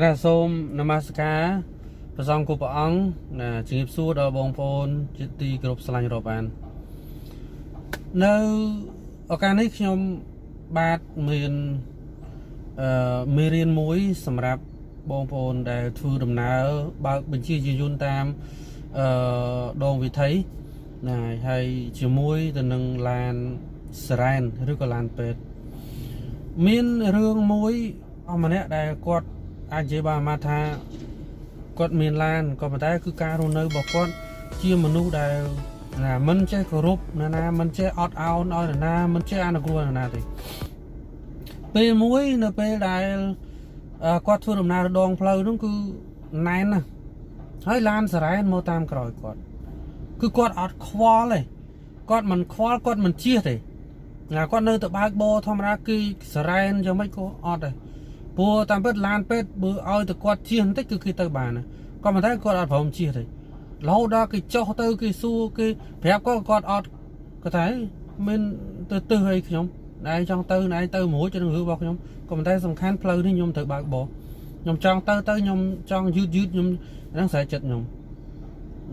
Kena som namaskar pasang ku paang na chingip su do bong phone chiti group slang ro banនៅឱកាសនេះខ្ញុំបាទមានមេរៀនមួយសម្រាប់បងប្អូនដែលធ្វើដំណើរបើកបញ្ជាយានយន្តតាមដងវិថីណាហើយជាមួយទៅនឹងឡានសារ៉ែនឬក៏ឡានពេទ្យមានរឿងមួយអម្នាក់ដែលគាត់អាចនិយាយបានមកថាគាត់មានឡានក៏ប៉ុន្តែគឺការរស់នៅរបស់គាត់ជាមនុស្សដែលណាមិនចេះគោរពណាមិនចេះអត់ឱនឲ្យណាមិនចេះអនុគ្រោះណាទេពេលមួយនៅពេលដែលគាត់ធ្វើដំណើរដងផ្លូវនោះគឺណែនណាហើយឡានសារ៉ែនមកតាមក្រោយគាត់គឺគាត់អត់ខ្វល់ទេគាត់មិនខ្វល់គាត់មិនជៀសទេណាគាត់នៅតែបើកបរធម្មតាគឺសារ៉ែនយ៉ាងម៉េចក៏អត់ដែរព្រោះតាមពិតឡានពេទ្យបើឲ្យតែគាត់ជៀសបន្តិចគឺគេទៅបានក៏ប៉ុន្តែគាត់អត់ព្រមជៀសទេរហូតដល់គេចុះទៅគេសួរគេប្រាប់គាត់អត់គាត់ថាមានទៅអីខ្ញុំណែចង់ទៅណែទៅមួយទៅនឹងរឿងរបស់ខ្ញុំក៏ប៉ុន្តែសំខាន់ផ្លូវនេះខ្ញុំត្រូវបើកបរខ្ញុំចង់ទៅខ្ញុំចង់យឺតខ្ញុំហ្នឹងស្រេចចិត្តខ្ញុំ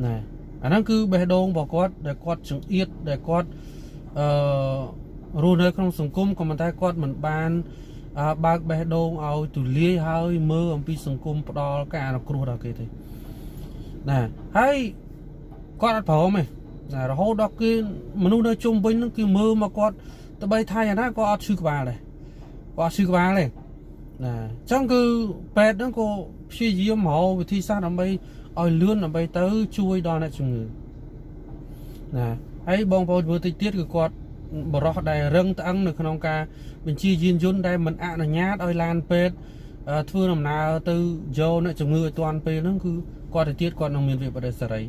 ណែអាហ្នឹងគឺបេះដូងរបស់គាត់ដែលគាត់ចង្អៀតដែលគាត់រស់នៅក្នុងសង្គមក៏ប៉ុន្តែគាត់មិនបានបើកបេះដូងឲ្យទូលាយហើយមើលអំពីសង្គមផ្ដល់ការអនុគ្រោះដល់គេទេណាហើយគាត់អត់ព្រមទេណារហូតដល់គេមនុស្សនៅជុំវិញហ្នឹងគឺមើលមកគាត់ទៅបីថាយ៉ាងណាក៏អត់ឈឺក្បាលដែរគាត់អត់ឈឺក្បាលទេណាអញ្ចឹងគឺពេទ្យហ្នឹងក៏ព្យាយាមរកវិធីសាស្ត្រដើម្បីឲ្យលឿនដើម្បីទៅជួយដល់អ្នកជំងឺណាហើយបងប្អូនមើលតិចទៀតគឺគាត់បរោះដែលរឹងត្អឹងនៅក្នុងការបញ្ជាយានយន្តដែលមិនអនុញ្ញាតឲ្យឡានពេទ្យធ្វើដំណើរទៅយកអ្នកជំងឺឲ្យទាន់ពេលហ្នឹងគឺគាត់ទៅទៀតគាត់នឹងមានវិបត្តិសេរី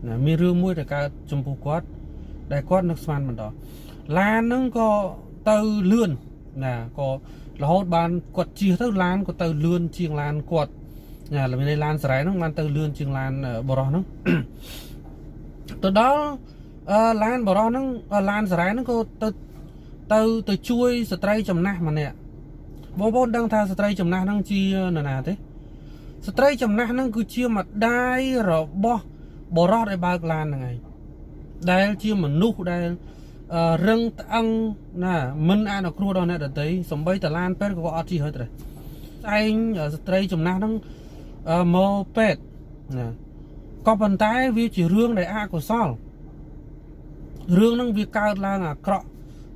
ណាមានរឿងមួយដែលកើតចំពោះគាត់ដែលគាត់នឹកស្មានមិនដល់ឡានហ្នឹងក៏ទៅលឿនណាក៏រហូតបានគាត់ជិះទៅឡានក៏ទៅលឿនជាងឡានគាត់ណាមានឡានសារ៉ែហ្នឹងបានទៅលឿនជាងឡានបរោះហ្នឹងទៅដល់ឡានបរោះហ្នឹងឡានសារ៉ែហ្នឹងក៏ទៅជួយស្ត្រីចំណាស់ម្នាក់បងប្អូនដឹងថាស្ត្រីចំណាស់ហ្នឹងជានរណាទេស្ត្រីចំណាស់ហ្នឹងគឺជាម្ដាយរបស់បរោះដែលបើកឡានហ្នឹងឯងដែលជាមនុស្សដែលរឹងត្អឹងណាមិនអនុគ្រោះដល់អ្នកដទៃសំបីតឡានពេទ្យក៏អត់ជិះហើយទេឯងស្ត្រីចំណាស់ហ្នឹងមកពេទ្យណាក៏ប៉ុន្តែវាជារឿងដែលអកុសលរឿងហ្នឹងវាកើតឡើងអាក្រក់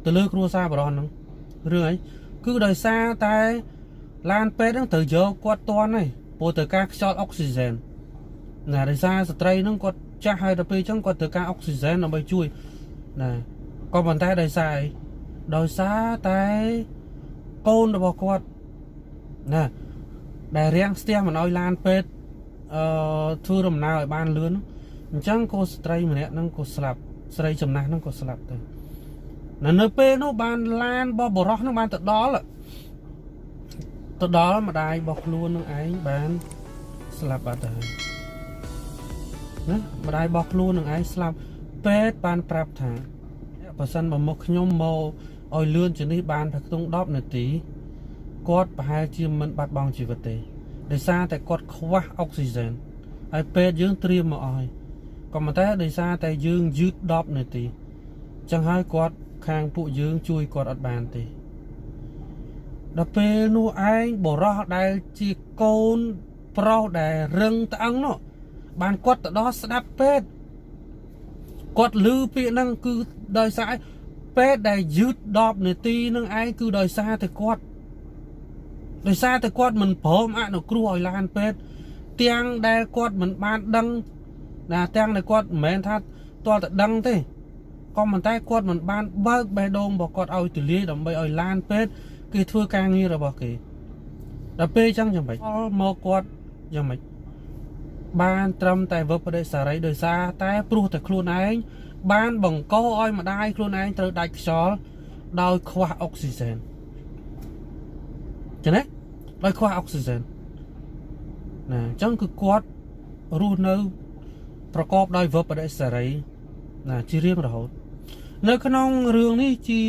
ទៅលើគ្រួសារបរោះហ្នឹងរឿងអីគឺដោយសារតែឡានពេទ្យហ្នឹងត្រូវយកគាត់តន់ហើយព្រោះត្រូវការខ្យល់អុកស៊ីហ្សែនណាដោយសារស្ត្រីហ្នឹងគាត់ចាស់ហើយដល់ពេលអញ្ចឹងគាត់ត្រូវការអុកស៊ីហ្សែនដើម្បីជួយណាក៏ប៉ុន្តែដោយសារតែកូនរបស់គាត់ណាដែលរាំងស្ទះមិនឲ្យឡានពេទ្យធ្វើដំណើរឲ្យបានលឿនអញ្ចឹងcôស្ត្រីម្នាក់ហ្នឹងក៏ស្លាប់ស្រីចំណាស់ហ្នឹងក៏ស្លាប់ទៅនៅពេលនោះបានឡានរបស់បរោះហ្នឹងបានទៅដល់ម្ដាយរបស់ខ្លួននឹងឯងបានស្លាប់បាត់ហើយណាម្ដាយរបស់ខ្លួននឹងឯងស្លាប់ពេទ្យបានប្រាប់ថាបើសិនបើមកខ្ញុំមកឲ្យលឿនជាងនេះបានតែក្នុង10នាទីគាត់ប្រហែលជាមិនបាត់បង់ជីវិតទេដោយសារតែគាត់ខ្វះអុកស៊ីហ្សែនហើយពេទ្យយើងត្រៀមមកឲ្យក៏ប៉ុន្តែដោយសារតែយើងយឺត10នាទីចឹងហើយគាត់ខាងពួកយើងជួយគាត់អត់បានទេដល់ពេលនោះឯងបរោះដែលជាកូនប្រុសដែលរឹងត្អឹងនោះបានគាត់ទៅដល់ស្ដាប់ពេទ្យគាត់ឮពាក្យហ្នឹងគឺដោយសារពេទ្យដែលយឺត10នាទីហ្នឹងឯងគឺដោយសារតែគាត់មិនព្រមអនុគ្រោះឲ្យឡានពេទ្យទាំងដែលគាត់មិនបានដឹងណាទាំងដែលគាត់មិនមែនថាទាល់តែដឹងទេក៏ប៉ុន្តែគាត់មិនបានបើកបេះដូងរបស់គាត់ឲ្យទូលាយដើម្បីឲ្យឡានពេទ្យគេធ្វើការងាររបស់គេដល់ពេលអញ្ចឹងយ៉ាងម៉េចមកគាត់យ៉ាងម៉េចបានត្រឹមតែវឹកបដិសារីដោយសារតែព្រោះតែខ្លួនឯងបានបង្កឲ្យម្ដាយខ្លួនឯងត្រូវដាច់ខ្យល់ដោយខ្វះអុកស៊ីហ្សែនចឹងណាដោយខ្វះអុកស៊ីហ្សែនណាអញ្ចឹងគឺគាត់រស់នៅប្រកបដោយវឹកបដិសារីណាជារៀងរហូតនៅក្នុងរឿងនេះជា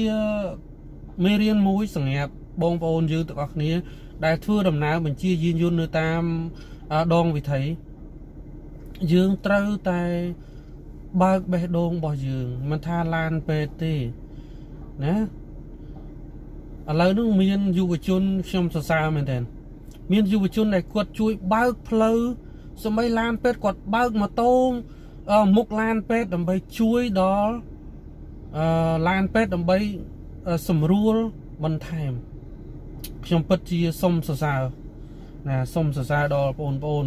មេរៀនមួយសម្រាប់បងប្អូនយើងទាំងអស់គ្នា ដែលធ្វើដំណើរបញ្ជាយានយន្តនៅតាមដងវិថីយើងត្រូវតែបើកបេះដូងរបស់យើងមិនថាឡានពេទ្យទេណាឥឡូវនេះមានយុវជនខ្ញុំសរសើរមែនទែនមានយុវជនដែលគាត់ជួយបើកផ្លូវសម្បីឡានពេទ្យគាត់បើកម៉ូតូមុខឡានពេទ្យដើម្បីជួយដល់ឡានពេទ្យដើម្បីសម្រួលបន្ថែមខ្ញុំពិតជាសូមសរសើរណាសូមសរសើរដល់បងប្អូន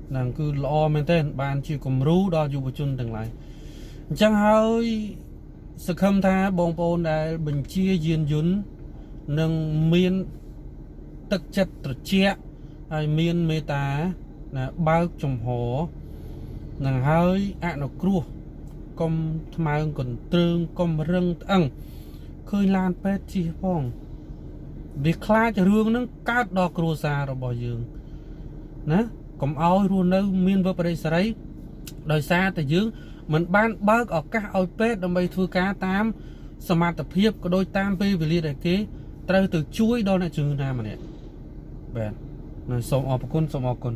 ហ្នឹងគឺល្អមែនទែនបានជាគំរូដល់យុវជនទាំងឡាយអញ្ចឹងហើយសង្ឃឹមថាបងប្អូនដែលបញ្ជាយានយន្តនឹងមានទឹកចិត្តត្រជាក់ហើយមានមេត្តាណាបើកចំហនឹងហើយអនុគ្រោះកុំថ្មើងកន្ទ្រើងកុំរឹងត្អឹងឃើញឡានពេទ្យជិះផងវាខ្លាចរឿងហ្នឹងកើតដល់គ្រួសាររបស់យើងណាកុំឲ្យរស់នៅមានវឹកបរិសេរីដោយសារតែយើងមិនបានបើកឱកាសឲ្យពេទ្យដើម្បីធ្វើការតាមសមត្ថភាពក៏ដូចតាមពេលវេលាដែលគេត្រូវទៅជួយដល់អ្នកជំងឺណាម្នាក់បាទសូមអរគុណ